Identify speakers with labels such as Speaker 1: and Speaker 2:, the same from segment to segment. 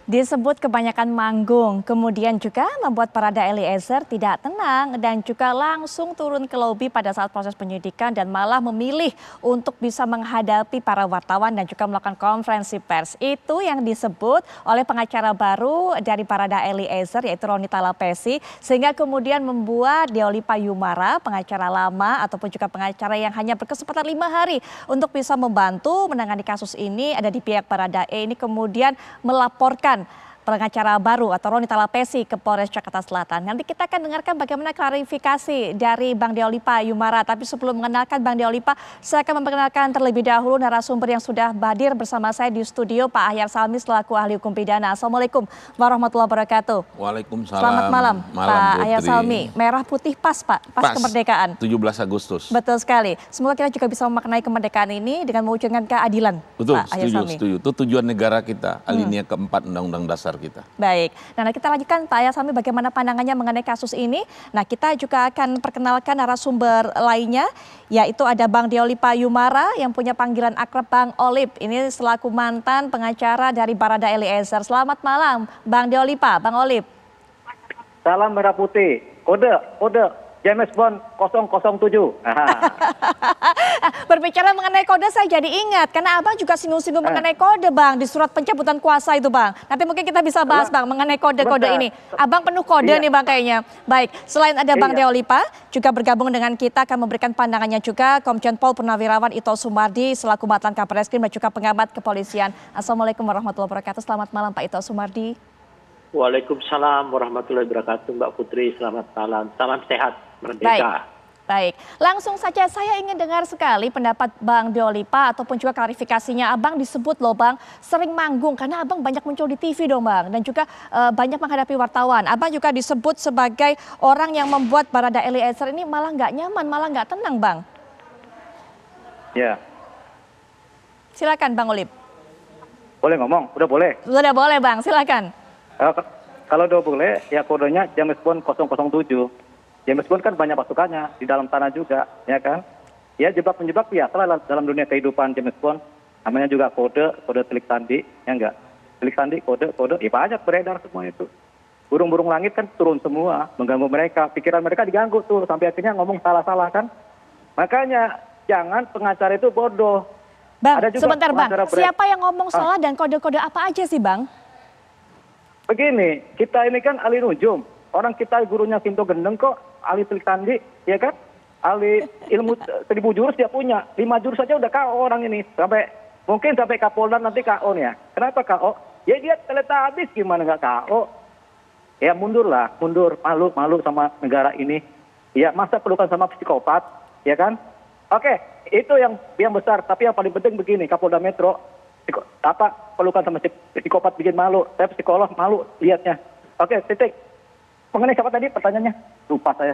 Speaker 1: Disebut kebanyakan manggung, kemudian juga membuat Barada Eliezer tidak tenang dan juga langsung turun ke lobi pada saat proses penyidikan dan malah memilih untuk bisa menghadapi para wartawan dan juga melakukan konferensi pers. Itu yang disebut oleh pengacara baru dari Barada Eliezer yaitu Roni Talapesi, sehingga kemudian membuat Deoli Payumara, pengacara lama ataupun juga pengacara yang hanya berkesempatan 5 hari untuk bisa membantu menangani kasus ini ada di pihak Barada E ini kemudian melaporkan pengacara baru atau Roni Talapesi ke Polres Jakarta Selatan. Nanti kita akan dengarkan bagaimana klarifikasi dari Bang Deoli Payumara. Tapi sebelum mengenalkan Bang Deoli, saya akan memperkenalkan terlebih dahulu narasumber yang sudah hadir bersama saya di studio, Pak Ahyar Salmi selaku ahli hukum pidana. Assalamualaikum warahmatullahi wabarakatuh.
Speaker 2: Waalaikumsalam.
Speaker 1: Selamat malam Pak Ahyar Salmi. Merah putih pas Pak, pas kemerdekaan.
Speaker 2: 17 Agustus.
Speaker 1: Betul sekali. Semoga kita juga bisa memaknai kemerdekaan ini dengan mewujudkan keadilan.
Speaker 2: Betul,
Speaker 1: Pak Ahyar Salmi.
Speaker 2: setuju. Itu tujuan negara kita, alinea keempat Undang-Undang Dasar kita.
Speaker 1: Baik, nah kita lanjutkan Pak Ahyar Salmi bagaimana pandangannya mengenai kasus ini. Nah kita juga akan perkenalkan narasumber lainnya, yaitu ada Bang Deoli Payumara yang punya panggilan akrab Bang Olip. Ini selaku mantan pengacara dari Barada Eliezer. Selamat malam Bang Deoli, Bang Olip.
Speaker 3: Salam merah putih, kode James Bond 007.
Speaker 1: Berbicara mengenai kode saya jadi ingat, karena Abang juga singgung-singgung mengenai kode Bang, di surat pencabutan kuasa itu Bang. Nanti mungkin kita bisa bahas Bang mengenai kode-kode ini. Abang penuh kode nih Bang kayaknya. Baik, selain ada Bang Deoli juga bergabung dengan kita akan memberikan pandangannya juga Komjen Pol Purnawirawan Ito Sumardi selaku mantan Kabareskrim dan juga pengamat kepolisian. Assalamualaikum warahmatullahi wabarakatuh. Selamat malam Pak Ito Sumardi.
Speaker 4: Waalaikumsalam warahmatullahi wabarakatuh Mbak Putri, selamat malam, salam sehat, merdeka.
Speaker 1: Baik, langsung saja saya ingin dengar sekali pendapat Bang Deoli ataupun juga klarifikasinya. Abang disebut loh Bang sering manggung karena Abang banyak muncul di TV dong Bang dan juga banyak menghadapi wartawan. Abang juga disebut sebagai orang yang membuat Barada Eliezer ini malah nggak nyaman, malah nggak tenang Bang.
Speaker 3: Ya.
Speaker 1: Silakan Bang Olip.
Speaker 3: Boleh ngomong? Udah boleh?
Speaker 1: Sudah boleh Bang, silakan.
Speaker 3: Kalau udah boleh, ya kodenya James Bond 007. James Bond kan banyak pasukannya di dalam tanah juga, ya kan? Ya jebak-menjebak biasa lah dalam dunia kehidupan James Bond. Namanya juga kode telik sandi, ya enggak? Telik sandi, kode, ya banyak beredar semua itu. Burung-burung langit kan turun semua, mengganggu mereka. Pikiran mereka diganggu tuh, sampai akhirnya ngomong salah-salah kan? Makanya jangan pengacara itu bodoh.
Speaker 1: Bang, sebentar Bang, siapa yang ngomong salah dan kode-kode apa aja sih Bang?
Speaker 3: Begini, kita ini kan ahli nujum. Orang kita gurunya Sinto Gendeng kok, ahli telik sandi, ya kan? Ahli ilmu 1000 jurus dia punya. 5 jurus saja udah KO orang ini. Mungkin sampai Kapolda nanti KO nih ya. Kenapa KO? Ya dia teletabis gimana nggak KO? Ya mundur, malu sama negara ini. Ya masa pelukan sama psikopat, ya kan? Oke, itu yang besar. Tapi yang paling penting begini, Kapolda Metro, pelukan sama psikopat bikin malu. Saya psikolog malu lihatnya. Oke, titik. Mengenai siapa tadi pertanyaannya? Lupa saya.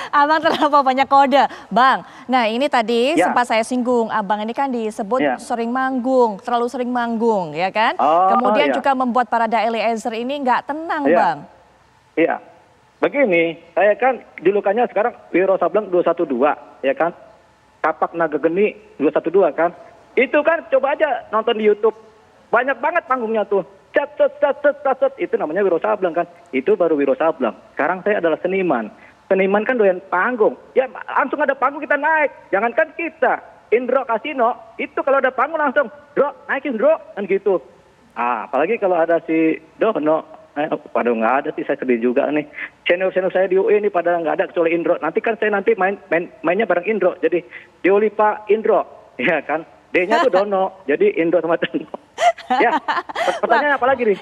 Speaker 1: Abang terlalu banyak kode. Bang, nah ini tadi sempat saya singgung. Abang ini kan disebut sering manggung, terlalu sering manggung, ya kan? Kemudian juga membuat Barada Eliezer ini nggak tenang, Bang.
Speaker 3: Iya. Begini, saya kan julukannya sekarang Wiro Sableng 212, ya kan? Kapak Naga Geni 212 kan? Itu kan coba aja nonton di YouTube. Banyak banget panggungnya tuh. Cet, itu namanya Wiro Sableng kan. Itu baru Wiro Sableng. Sekarang saya adalah seniman. Seniman kan doyan panggung. Ya langsung ada panggung kita naik. Jangankan kita. Indro Kasino, itu kalau ada panggung langsung, Dro, naikin Dro, kan gitu. Apalagi kalau ada si Dono. Pada nggak ada sih, saya sedih juga nih. Channel saya di UI ini pada nggak ada kecuali Indro. Nanti kan saya mainnya bareng Indro. Jadi Deoli Indro, ya kan. D-nya tuh Dono, jadi Indro sama Dono. Ya, pertanyaan apa lagi nih?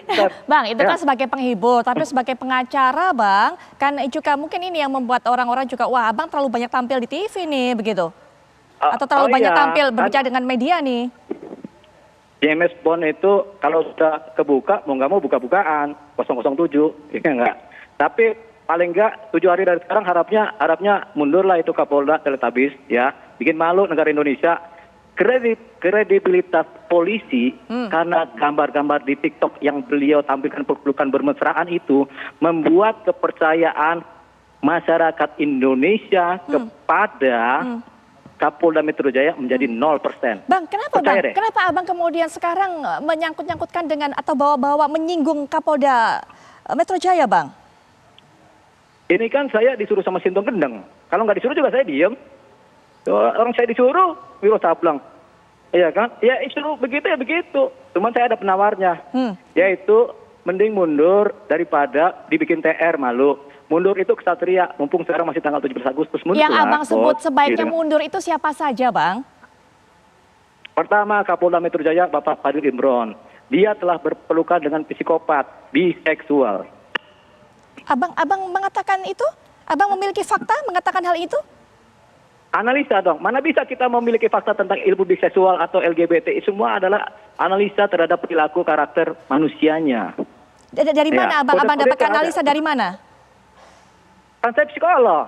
Speaker 1: Bang, itu kan sebagai penghibur, tapi sebagai pengacara Bang, kan juga mungkin ini yang membuat orang-orang juga, wah Abang terlalu banyak tampil di TV nih, begitu? Atau terlalu banyak tampil berbicara dengan media nih?
Speaker 3: James Bond itu kalau sudah kebuka, mau nggak mau buka-bukaan, 007, ya enggak. Tapi paling enggak 7 hari dari sekarang harapnya mundurlah itu Kapolda Teletabis, ya, bikin malu negara Indonesia. Kredibilitas polisi karena gambar-gambar di TikTok yang beliau tampilkan pelukan bermesraan itu membuat kepercayaan masyarakat Indonesia kepada Kapolda Metro Jaya menjadi 0%.
Speaker 1: Bang, kenapa
Speaker 3: Percaya
Speaker 1: Bang?
Speaker 3: deh.
Speaker 1: Kenapa Abang kemudian sekarang menyangkut-nyangkutkan dengan atau bawa-bawa menyinggung Kapolda Metro Jaya, Bang?
Speaker 3: Ini kan saya disuruh sama Sintong Gendeng. Kalau nggak disuruh juga saya diem. Orang saya disuruh, Wiro Sableng. Iya kan? Ya disuruh begitu ya begitu. Cuman saya ada penawarnya. Yaitu mending mundur daripada dibikin TR malu. Mundur itu kesatria. Mumpung sekarang masih tanggal 17 Agustus. Mundur
Speaker 1: Yang
Speaker 3: lah,
Speaker 1: Abang sebut
Speaker 3: Bos.
Speaker 1: sebaiknya
Speaker 3: Gitu.
Speaker 1: mundur itu siapa saja, Bang?
Speaker 3: Pertama, Kapolda Metro Jaya Bapak Fadil Imron. Dia telah berpelukan dengan psikopat, biseksual.
Speaker 1: Abang mengatakan itu? Abang memiliki fakta mengatakan hal itu?
Speaker 3: Analisa dong, mana bisa kita memiliki fakta tentang ilmu biseksual atau LGBT? Semua adalah analisa terhadap perilaku karakter manusianya.
Speaker 1: Dari mana
Speaker 3: Ya,
Speaker 1: Abang
Speaker 3: kode-kode
Speaker 1: dapatkan
Speaker 3: itu ada.
Speaker 1: analisa dari mana?
Speaker 3: Kan saya psikolog.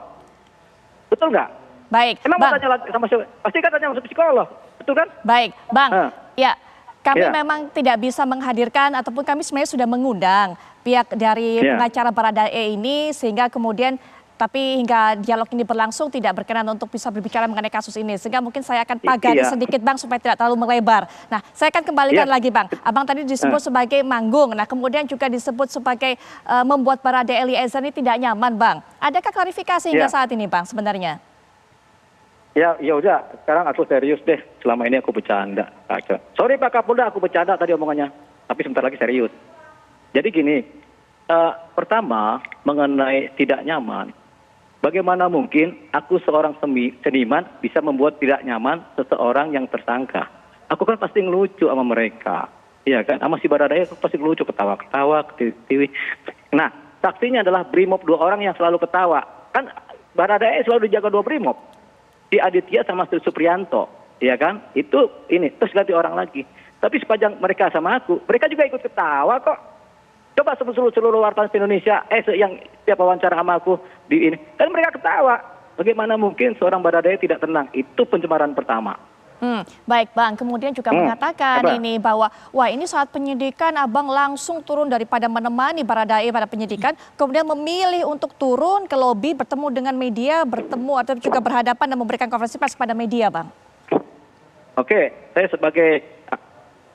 Speaker 3: Betul nggak?
Speaker 1: Baik,
Speaker 3: Emang mau
Speaker 1: Bang.
Speaker 3: tanya lagi sama siapa? Pasti kan tanya sama psikolog. Betul kan?
Speaker 1: Baik, Bang. Ya, kami
Speaker 3: Ya.
Speaker 1: memang tidak bisa menghadirkan ataupun kami sebenarnya sudah mengundang pihak dari
Speaker 3: Ya.
Speaker 1: pengacara Baradae ini sehingga kemudian tapi hingga dialog ini berlangsung tidak berkenan untuk bisa berbicara mengenai kasus ini. Sehingga mungkin saya akan pagari
Speaker 3: Iya.
Speaker 1: sedikit Bang supaya tidak terlalu melebar. Nah, saya akan kembalikan
Speaker 3: Iya.
Speaker 1: lagi Bang. Abang tadi disebut sebagai manggung. Nah, kemudian juga disebut sebagai membuat Baradae Eliezer ini tidak nyaman Bang. Adakah klarifikasi hingga
Speaker 3: Iya.
Speaker 1: saat ini Bang sebenarnya?
Speaker 3: Ya udah. Sekarang aku serius deh. Selama ini aku bercanda. Sorry Pak Kapolda, aku bercanda tadi omongannya. Tapi sebentar lagi serius. Jadi gini, pertama mengenai tidak nyaman. Bagaimana mungkin aku seorang seniman bisa membuat tidak nyaman seseorang yang tersangka? Aku kan pasti ngelucu sama mereka. Iya kan? Sama si Baradae aku pasti ngelucu, ketawa-ketawa, ketiwi. Nah, saksinya adalah Brimob 2 orang yang selalu ketawa. Kan Baradae selalu dijaga 2 Brimob. Si Aditya sama Sri Supriyanto. Iya kan? Itu ini. Terus ganti orang lagi. Tapi sepanjang mereka sama aku, mereka juga ikut ketawa kok. Coba seluruh wartawan Indonesia, yang tiap wawancara sama aku di ini, kan mereka ketawa. Bagaimana mungkin seorang Baradae tidak tenang? Itu pencemaran pertama.
Speaker 1: Baik Bang, kemudian juga mengatakan
Speaker 3: apa?
Speaker 1: ini bahwa wah ini saat penyidikan Abang langsung turun daripada menemani Baradae pada penyidikan, kemudian memilih untuk turun ke lobi bertemu dengan media, bertemu atau juga berhadapan dan memberikan konferensi pers kepada media Bang.
Speaker 3: Oke, saya sebagai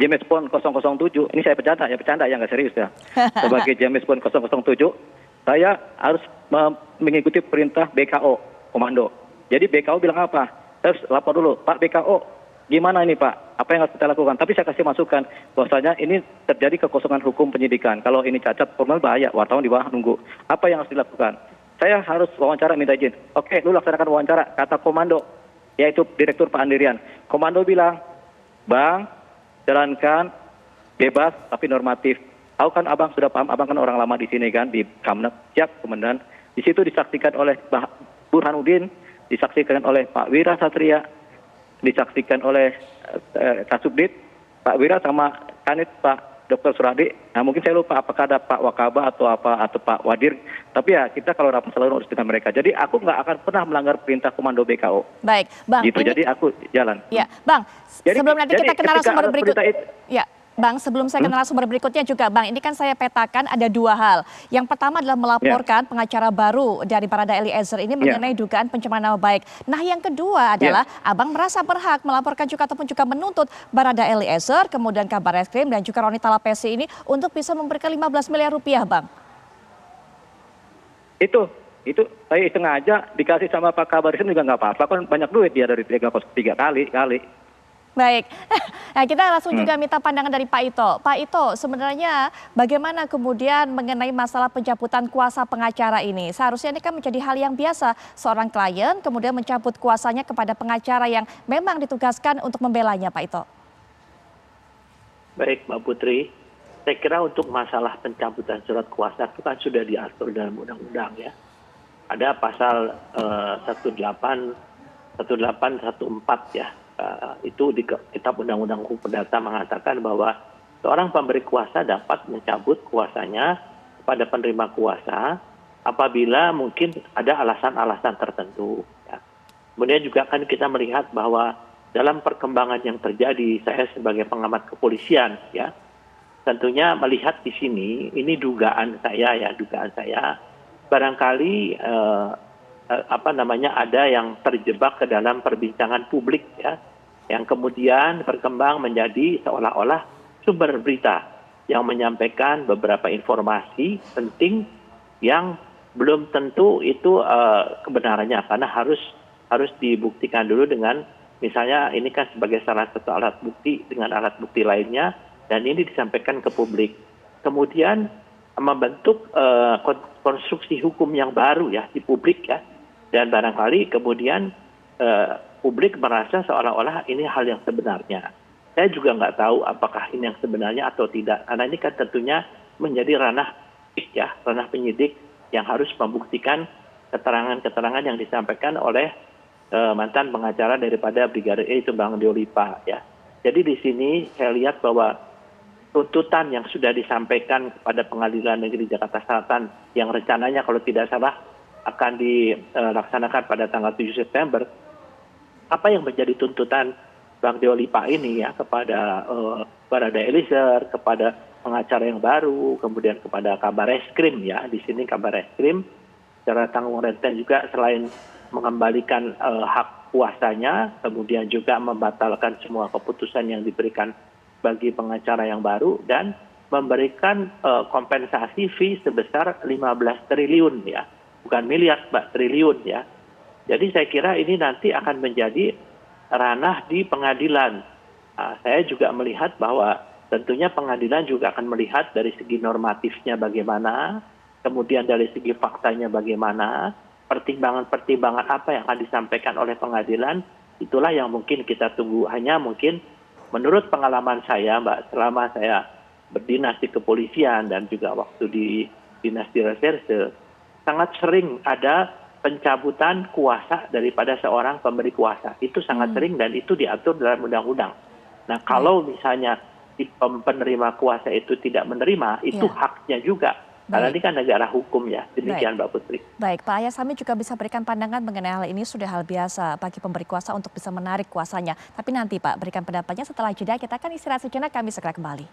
Speaker 3: James Bond 007, ini saya bercanda ya nggak serius ya. Sebagai James Bond 007, saya harus mengikuti perintah BKO, komando. Jadi BKO bilang apa? Saya harus lapor dulu, Pak BKO, gimana ini Pak? Apa yang harus kita lakukan? Tapi saya kasih masukan, bahwasanya ini terjadi kekosongan hukum penyidikan. Kalau ini cacat, formal bahaya, wartawan di bawah nunggu. Apa yang harus dilakukan? Saya harus wawancara minta izin. Oke, lu laksanakan wawancara, kata komando, yaitu Direktur Pak Andirian. Komando bilang, Bang, jalankan bebas tapi normatif. Tahu kan Abang sudah paham, Abang kan orang lama di sini kan, di Kamnek, siap komandan. Di situ disaksikan oleh Pak Burhanuddin, disaksikan oleh Pak Wira Satria, disaksikan oleh Kasubdit, Pak Wira sama Kanit Pak Dr. Suradi. Nah mungkin saya lupa apakah ada Pak Wakaba atau Pak Wadir. Tapi ya kita kalau rapat selalu harus dengan mereka. Jadi aku nggak akan pernah melanggar perintah komando BKO.
Speaker 1: Baik Bang.
Speaker 3: Gitu, jadi aku jalan.
Speaker 1: Ya Bang, sebelum nanti kita ke narasumber berikutnya. Ya Bang, sebelum saya ke narasumber berikutnya juga Bang, ini kan saya petakan ada 2 hal. Yang pertama adalah melaporkan pengacara baru dari Baradae Eliezer ini mengenai dugaan pencemaran nama baik. Nah yang kedua adalah Abang merasa berhak melaporkan juga ataupun juga menuntut Baradae Eliezer, kemudian Kabarreskrim dan juga Roni Talapesi ini untuk bisa memberikan 15 miliar rupiah Bang. Itu saya sengaja dikasih sama Pak Kabarreskrim juga nggak apa-apa, kan banyak duit dia dari 3 kali. Baik, nah kita langsung juga minta pandangan dari Pak Ito. Pak Ito, sebenarnya bagaimana kemudian mengenai masalah pencabutan kuasa pengacara ini? Seharusnya ini kan menjadi hal yang biasa, seorang klien kemudian mencabut kuasanya kepada pengacara yang memang ditugaskan untuk membelanya, Pak Ito.
Speaker 4: Baik, Mbak Putri. Saya kira untuk masalah pencabutan surat kuasa itu kan sudah diatur dalam undang-undang ya. Ada pasal 1814 ya. Itu di Kitab Undang-Undang Hukum Perdata mengatakan bahwa seorang pemberi kuasa dapat mencabut kuasanya kepada penerima kuasa apabila mungkin ada alasan-alasan tertentu. Ya. Kemudian juga kan kita melihat bahwa dalam perkembangan yang terjadi, saya sebagai pengamat kepolisian, ya, tentunya melihat di sini, ini dugaan saya, barangkali ada yang terjebak ke dalam perbincangan publik ya, yang kemudian berkembang menjadi seolah-olah sumber berita yang menyampaikan beberapa informasi penting yang belum tentu itu kebenarannya, karena harus dibuktikan dulu dengan misalnya ini kan sebagai salah satu alat bukti dengan alat bukti lainnya, dan ini disampaikan ke publik. Kemudian membentuk konstruksi hukum yang baru ya di publik ya, dan barangkali kemudian publik merasa seolah-olah ini hal yang sebenarnya. Saya juga nggak tahu apakah ini yang sebenarnya atau tidak, karena ini kan tentunya menjadi ranah penyidik yang harus membuktikan keterangan-keterangan yang disampaikan oleh mantan pengacara daripada Brigadir E itu Bang Deolipa ya. Jadi di sini saya lihat bahwa tuntutan yang sudah disampaikan kepada Pengadilan Negeri Jakarta Selatan yang rencananya kalau tidak salah akan dilaksanakan pada tanggal 7 September, apa yang menjadi tuntutan Bang Deolipa ini ya kepada Barada Eliezer, kepada pengacara yang baru, kemudian kepada Kabar Eskrim ya, di sini Kabar Eskrim secara tanggung renten juga selain mengembalikan hak kuasanya, kemudian juga membatalkan semua keputusan yang diberikan bagi pengacara yang baru dan memberikan kompensasi fee sebesar 15 triliun ya, bukan miliar Mbak, triliun ya. Jadi saya kira ini nanti akan menjadi ranah di pengadilan. Nah, saya juga melihat bahwa tentunya pengadilan juga akan melihat dari segi normatifnya bagaimana, kemudian dari segi faktanya bagaimana, pertimbangan-pertimbangan apa yang akan disampaikan oleh pengadilan, itulah yang mungkin kita tunggu. Hanya mungkin menurut pengalaman saya Mbak, selama saya berdinas di kepolisian dan juga waktu di dinas di reserse, sangat sering ada pencabutan kuasa daripada seorang pemberi kuasa. Itu sangat sering dan itu diatur dalam undang-undang. Nah, kalau misalnya si penerima kuasa itu tidak menerima, itu haknya juga. Karena ini kan negara hukum ya. Demikian Mbak Putri.
Speaker 1: Baik, Pak Ayasami juga bisa berikan pandangan mengenai hal ini, sudah hal biasa bagi pemberi kuasa untuk bisa menarik kuasanya. Tapi nanti Pak berikan pendapatnya setelah jeda, kita akan istirahat sejenak, kami segera kembali.